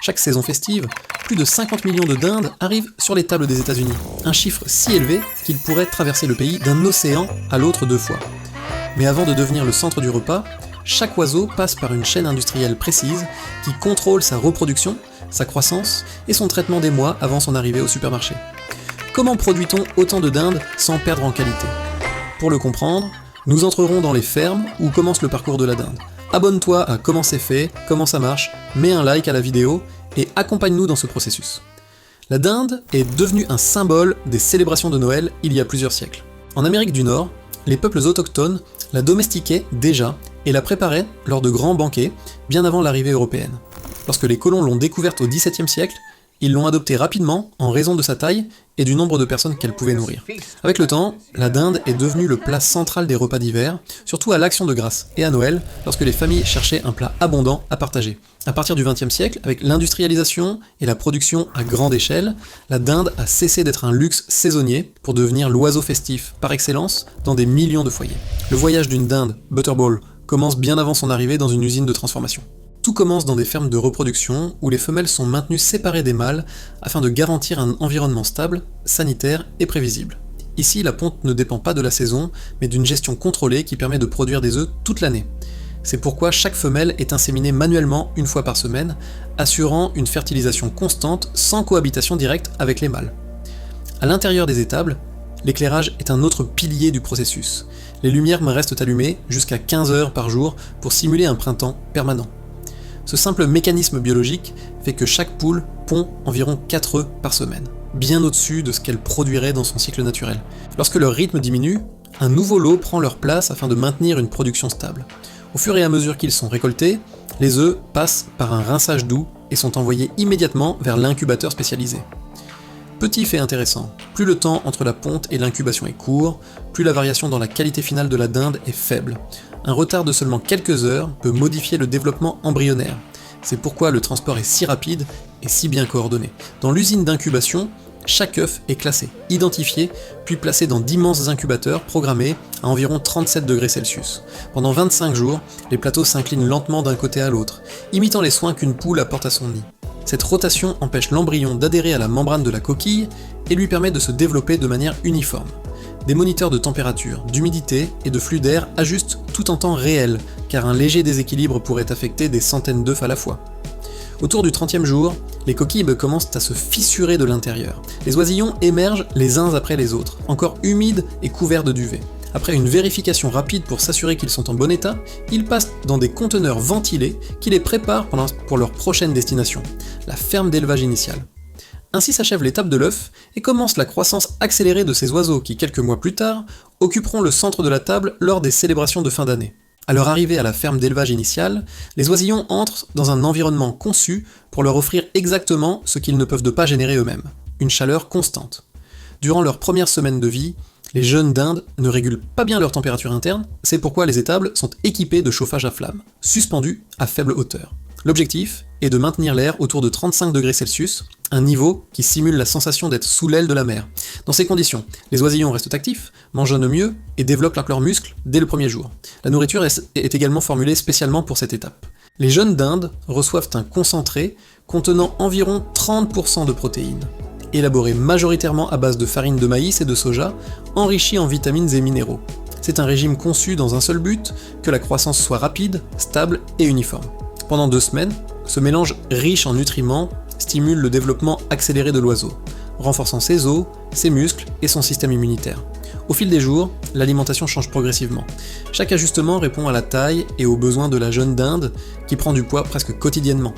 Chaque saison festive, plus de 50 millions de dindes arrivent sur les tables des États-Unis, un chiffre si élevé qu'il pourrait traverser le pays d'un océan à l'autre 2 fois. Mais avant de devenir le centre du repas, chaque oiseau passe par une chaîne industrielle précise qui contrôle sa reproduction, sa croissance et son traitement des mois avant son arrivée au supermarché. Comment produit-on autant de dindes sans perdre en qualité? Pour le comprendre, nous entrerons dans les fermes où commence le parcours de la dinde. Abonne-toi à Comment c'est fait, comment ça marche, mets un like à la vidéo et accompagne-nous dans ce processus. La dinde est devenue un symbole des célébrations de Noël il y a plusieurs siècles. En Amérique du Nord, les peuples autochtones la domestiquaient déjà et la préparaient lors de grands banquets bien avant l'arrivée européenne. Lorsque les colons l'ont découverte au XVIIe siècle, ils l'ont adoptée rapidement en raison de sa taille et du nombre de personnes qu'elle pouvait nourrir. Avec le temps, la dinde est devenue le plat central des repas d'hiver, surtout à l'Action de Grâce et à Noël, lorsque les familles cherchaient un plat abondant à partager. À partir du XXe siècle, avec l'industrialisation et la production à grande échelle, la dinde a cessé d'être un luxe saisonnier pour devenir l'oiseau festif par excellence dans des millions de foyers. Le voyage d'une dinde, Butterball, commence bien avant son arrivée dans une usine de transformation. Tout commence dans des fermes de reproduction où les femelles sont maintenues séparées des mâles afin de garantir un environnement stable, sanitaire et prévisible. Ici, la ponte ne dépend pas de la saison, mais d'une gestion contrôlée qui permet de produire des œufs toute l'année. C'est pourquoi chaque femelle est inséminée manuellement une fois par semaine, assurant une fertilisation constante sans cohabitation directe avec les mâles. À l'intérieur des étables, l'éclairage est un autre pilier du processus. Les lumières restent allumées jusqu'à 15 heures par jour pour simuler un printemps permanent. Ce simple mécanisme biologique fait que chaque poule pond environ 4 œufs par semaine, bien au-dessus de ce qu'elle produirait dans son cycle naturel. Lorsque leur rythme diminue, un nouveau lot prend leur place afin de maintenir une production stable. Au fur et à mesure qu'ils sont récoltés, les œufs passent par un rinçage doux et sont envoyés immédiatement vers l'incubateur spécialisé. Petit fait intéressant, plus le temps entre la ponte et l'incubation est court, plus la variation dans la qualité finale de la dinde est faible. Un retard de seulement quelques heures peut modifier le développement embryonnaire. C'est pourquoi le transport est si rapide et si bien coordonné. Dans l'usine d'incubation, chaque œuf est classé, identifié, puis placé dans d'immenses incubateurs programmés à environ 37 degrés Celsius. Pendant 25 jours, les plateaux s'inclinent lentement d'un côté à l'autre, imitant les soins qu'une poule apporte à son nid. Cette rotation empêche l'embryon d'adhérer à la membrane de la coquille et lui permet de se développer de manière uniforme. Des moniteurs de température, d'humidité et de flux d'air ajustent tout en temps réel, car un léger déséquilibre pourrait affecter des centaines d'œufs à la fois. Autour du 30e jour, les coquilles commencent à se fissurer de l'intérieur. Les oisillons émergent les uns après les autres, encore humides et couverts de duvet. Après une vérification rapide pour s'assurer qu'ils sont en bon état, ils passent dans des conteneurs ventilés qui les préparent pour leur prochaine destination, la ferme d'élevage initiale. Ainsi s'achève l'étape de l'œuf et commence la croissance accélérée de ces oiseaux qui, quelques mois plus tard, occuperont le centre de la table lors des célébrations de fin d'année. À leur arrivée à la ferme d'élevage initiale, les oisillons entrent dans un environnement conçu pour leur offrir exactement ce qu'ils ne peuvent pas générer eux-mêmes, une chaleur constante. Durant leurs premières semaines de vie, les jeunes dindes ne régulent pas bien leur température interne, c'est pourquoi les étables sont équipées de chauffage à flamme, suspendus à faible hauteur. L'objectif est de maintenir l'air autour de 35 degrés Celsius, un niveau qui simule la sensation d'être sous l'aile de la mer. Dans ces conditions, les oisillons restent actifs, mangent mieux et développent leurs muscles dès le premier jour. La nourriture est également formulée spécialement pour cette étape. Les jeunes dindes reçoivent un concentré contenant environ 30% de protéines, élaboré majoritairement à base de farine de maïs et de soja, enrichi en vitamines et minéraux. C'est un régime conçu dans un seul but, que la croissance soit rapide, stable et uniforme. Pendant 2 semaines, ce mélange riche en nutriments stimule le développement accéléré de l'oiseau, renforçant ses os, ses muscles et son système immunitaire. Au fil des jours, l'alimentation change progressivement. Chaque ajustement répond à la taille et aux besoins de la jeune dinde qui prend du poids presque quotidiennement.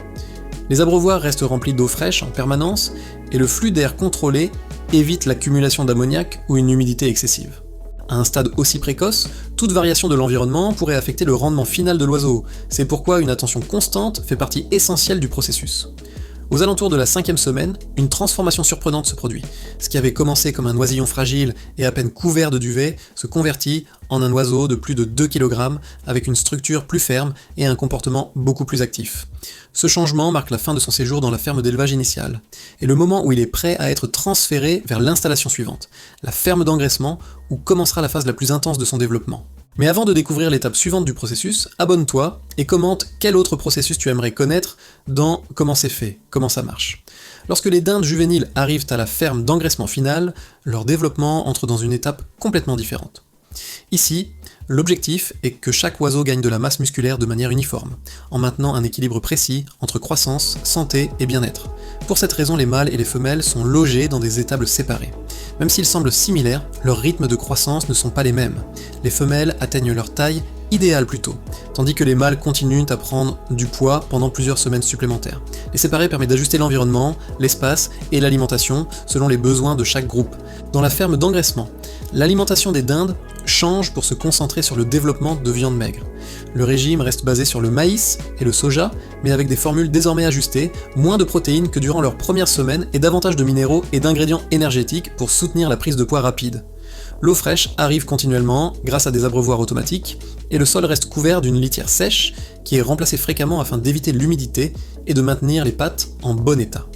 Les abreuvoirs restent remplis d'eau fraîche en permanence et le flux d'air contrôlé évite l'accumulation d'ammoniac ou une humidité excessive. À un stade aussi précoce, toute variation de l'environnement pourrait affecter le rendement final de l'oiseau. C'est pourquoi une attention constante fait partie essentielle du processus. Aux alentours de la 5e semaine, une transformation surprenante se produit. Ce qui avait commencé comme un oisillon fragile et à peine couvert de duvet se convertit en un oiseau de plus de 2 kg avec une structure plus ferme et un comportement beaucoup plus actif. Ce changement marque la fin de son séjour dans la ferme d'élevage initiale, et le moment où il est prêt à être transféré vers l'installation suivante, la ferme d'engraissement, où commencera la phase la plus intense de son développement. Mais avant de découvrir l'étape suivante du processus, abonne-toi et commente quel autre processus tu aimerais connaître dans comment c'est fait, comment ça marche. Lorsque les dindes juvéniles arrivent à la ferme d'engraissement final, leur développement entre dans une étape complètement différente. Ici, l'objectif est que chaque oiseau gagne de la masse musculaire de manière uniforme, en maintenant un équilibre précis entre croissance, santé et bien-être. Pour cette raison, les mâles et les femelles sont logés dans des étables séparées. Même s'ils semblent similaires, leurs rythmes de croissance ne sont pas les mêmes. Les femelles atteignent leur taille idéale plutôt, tandis que les mâles continuent à prendre du poids pendant plusieurs semaines supplémentaires. Les séparer permet d'ajuster l'environnement, l'espace et l'alimentation selon les besoins de chaque groupe. Dans la ferme d'engraissement, l'alimentation des dindes change pour se concentrer sur le développement de viande maigre. Le régime reste basé sur le maïs et le soja, mais avec des formules désormais ajustées, moins de protéines que durant leurs premières semaines et davantage de minéraux et d'ingrédients énergétiques pour soutenir la prise de poids rapide. L'eau fraîche arrive continuellement grâce à des abreuvoirs automatiques, et le sol reste couvert d'une litière sèche qui est remplacée fréquemment afin d'éviter l'humidité et de maintenir les pattes en bon état.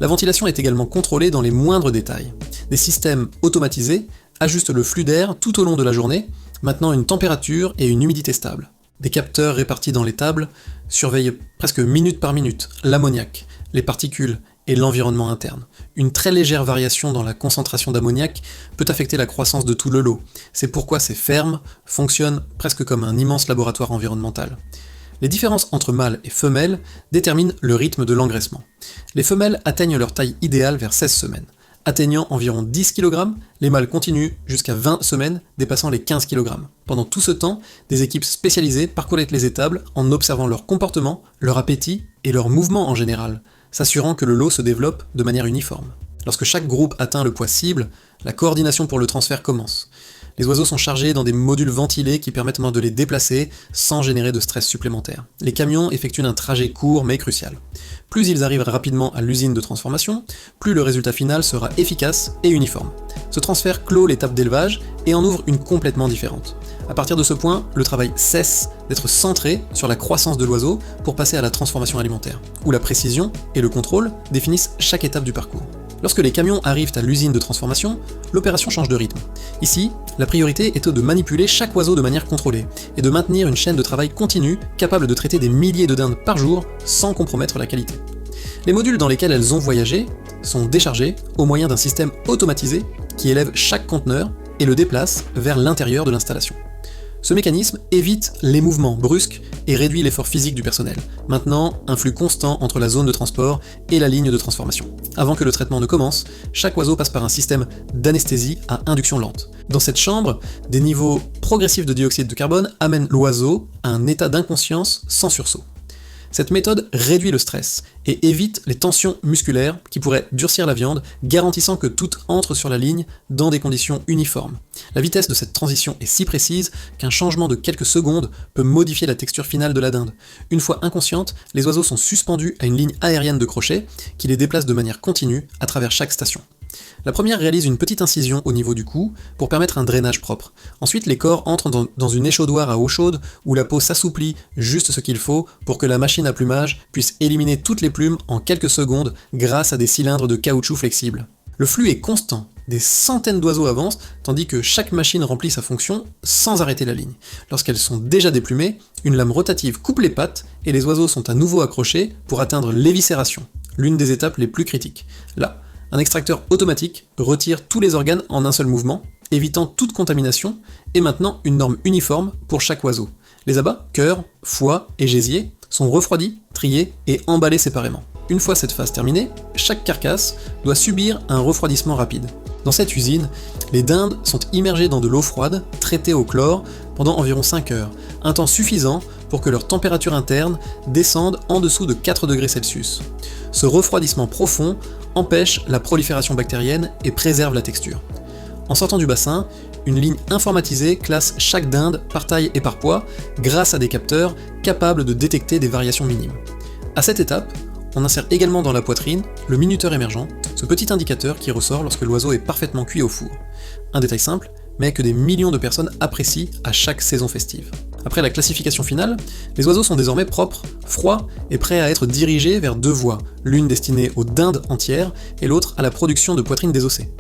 La ventilation est également contrôlée dans les moindres détails. Des systèmes automatisés ajustent le flux d'air tout au long de la journée, maintenant une température et une humidité stable. Des capteurs répartis dans les tables surveillent presque minute par minute l'ammoniac, les particules et l'environnement interne. Une très légère variation dans la concentration d'ammoniac peut affecter la croissance de tout le lot. C'est pourquoi ces fermes fonctionnent presque comme un immense laboratoire environnemental. Les différences entre mâles et femelles déterminent le rythme de l'engraissement. Les femelles atteignent leur taille idéale vers 16 semaines. Atteignant environ 10 kg, les mâles continuent jusqu'à 20 semaines, dépassant les 15 kg. Pendant tout ce temps, des équipes spécialisées parcourent les étables en observant leur comportement, leur appétit et leurs mouvements en général, s'assurant que le lot se développe de manière uniforme. Lorsque chaque groupe atteint le poids cible, la coordination pour le transfert commence. Les oiseaux sont chargés dans des modules ventilés qui permettent de les déplacer sans générer de stress supplémentaire. Les camions effectuent un trajet court mais crucial. Plus ils arrivent rapidement à l'usine de transformation, plus le résultat final sera efficace et uniforme. Ce transfert clôt l'étape d'élevage et en ouvre une complètement différente. À partir de ce point, le travail cesse d'être centré sur la croissance de l'oiseau pour passer à la transformation alimentaire, où la précision et le contrôle définissent chaque étape du parcours. Lorsque les camions arrivent à l'usine de transformation, l'opération change de rythme. Ici, la priorité est de manipuler chaque oiseau de manière contrôlée, et de maintenir une chaîne de travail continue capable de traiter des milliers de dindes par jour sans compromettre la qualité. Les modules dans lesquels elles ont voyagé sont déchargés au moyen d'un système automatisé qui élève chaque conteneur et le déplace vers l'intérieur de l'installation. Ce mécanisme évite les mouvements brusques et réduit l'effort physique du personnel, maintenant un flux constant entre la zone de transport et la ligne de transformation. Avant que le traitement ne commence, chaque oiseau passe par un système d'anesthésie à induction lente. Dans cette chambre, des niveaux progressifs de dioxyde de carbone amènent l'oiseau à un état d'inconscience sans sursaut. Cette méthode réduit le stress et évite les tensions musculaires qui pourraient durcir la viande, garantissant que tout entre sur la ligne dans des conditions uniformes. La vitesse de cette transition est si précise qu'un changement de quelques secondes peut modifier la texture finale de la dinde. Une fois inconscientes, les oiseaux sont suspendus à une ligne aérienne de crochet qui les déplace de manière continue à travers chaque station. La première réalise une petite incision au niveau du cou pour permettre un drainage propre. Ensuite, les corps entrent dans une échauddoir à eau chaude où la peau s'assouplit juste ce qu'il faut pour que la machine à plumage puisse éliminer toutes les plumes en quelques secondes grâce à des cylindres de caoutchouc flexibles. Le flux est constant, des centaines d'oiseaux avancent tandis que chaque machine remplit sa fonction sans arrêter la ligne. Lorsqu'elles sont déjà déplumées, une lame rotative coupe les pattes et les oiseaux sont à nouveau accrochés pour atteindre l'éviscération, l'une des étapes les plus critiques. Là, un extracteur automatique retire tous les organes en un seul mouvement, évitant toute contamination, et maintenant une norme uniforme pour chaque oiseau. Les abats, cœur, foie et gésier, sont refroidis, triés et emballés séparément. Une fois cette phase terminée, chaque carcasse doit subir un refroidissement rapide. Dans cette usine, les dindes sont immergées dans de l'eau froide, traitée au chlore, pendant environ 5 heures, un temps suffisant pour que leur température interne descende en dessous de 4 degrés Celsius. Ce refroidissement profond empêche la prolifération bactérienne et préserve la texture. En sortant du bassin, une ligne informatisée classe chaque dinde par taille et par poids grâce à des capteurs capables de détecter des variations minimes. À cette étape, on insère également dans la poitrine le minuteur émergent, ce petit indicateur qui ressort lorsque l'oiseau est parfaitement cuit au four. Un détail simple, mais que des millions de personnes apprécient à chaque saison festive. Après la classification finale, les oiseaux sont désormais propres, froids et prêts à être dirigés vers 2 voies, l'une destinée aux dindes entières et l'autre à la production de poitrine désossée.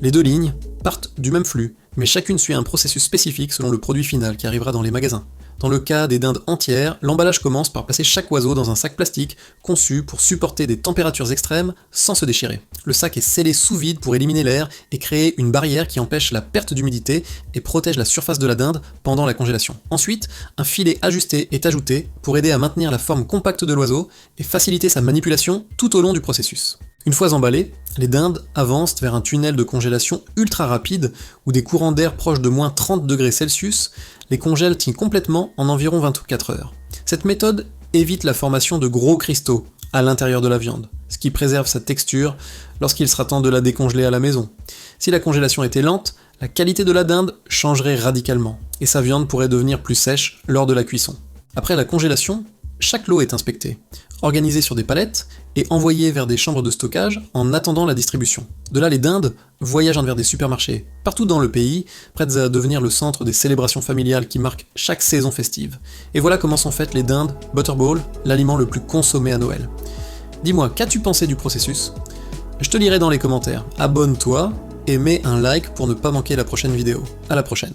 Les 2 lignes partent du même flux, mais chacune suit un processus spécifique selon le produit final qui arrivera dans les magasins. Dans le cas des dindes entières, l'emballage commence par placer chaque oiseau dans un sac plastique conçu pour supporter des températures extrêmes sans se déchirer. Le sac est scellé sous vide pour éliminer l'air et créer une barrière qui empêche la perte d'humidité et protège la surface de la dinde pendant la congélation. Ensuite, un filet ajusté est ajouté pour aider à maintenir la forme compacte de l'oiseau et faciliter sa manipulation tout au long du processus. Une fois emballées, les dindes avancent vers un tunnel de congélation ultra rapide où des courants d'air proches de moins 30 degrés Celsius les congèlent complètement en environ 24 heures. Cette méthode évite la formation de gros cristaux à l'intérieur de la viande, ce qui préserve sa texture lorsqu'il sera temps de la décongeler à la maison. Si la congélation était lente, la qualité de la dinde changerait radicalement, et sa viande pourrait devenir plus sèche lors de la cuisson. Après la congélation, chaque lot est inspecté, organisé sur des palettes et envoyé vers des chambres de stockage en attendant la distribution. De là, les dindes voyagent vers des supermarchés partout dans le pays, prêtes à devenir le centre des célébrations familiales qui marquent chaque saison festive. Et voilà comment sont faites les dindes Butterball, l'aliment le plus consommé à Noël. Dis-moi, qu'as-tu pensé du processus? Je te lirai dans les commentaires. Abonne-toi et mets un like pour ne pas manquer la prochaine vidéo. À la prochaine.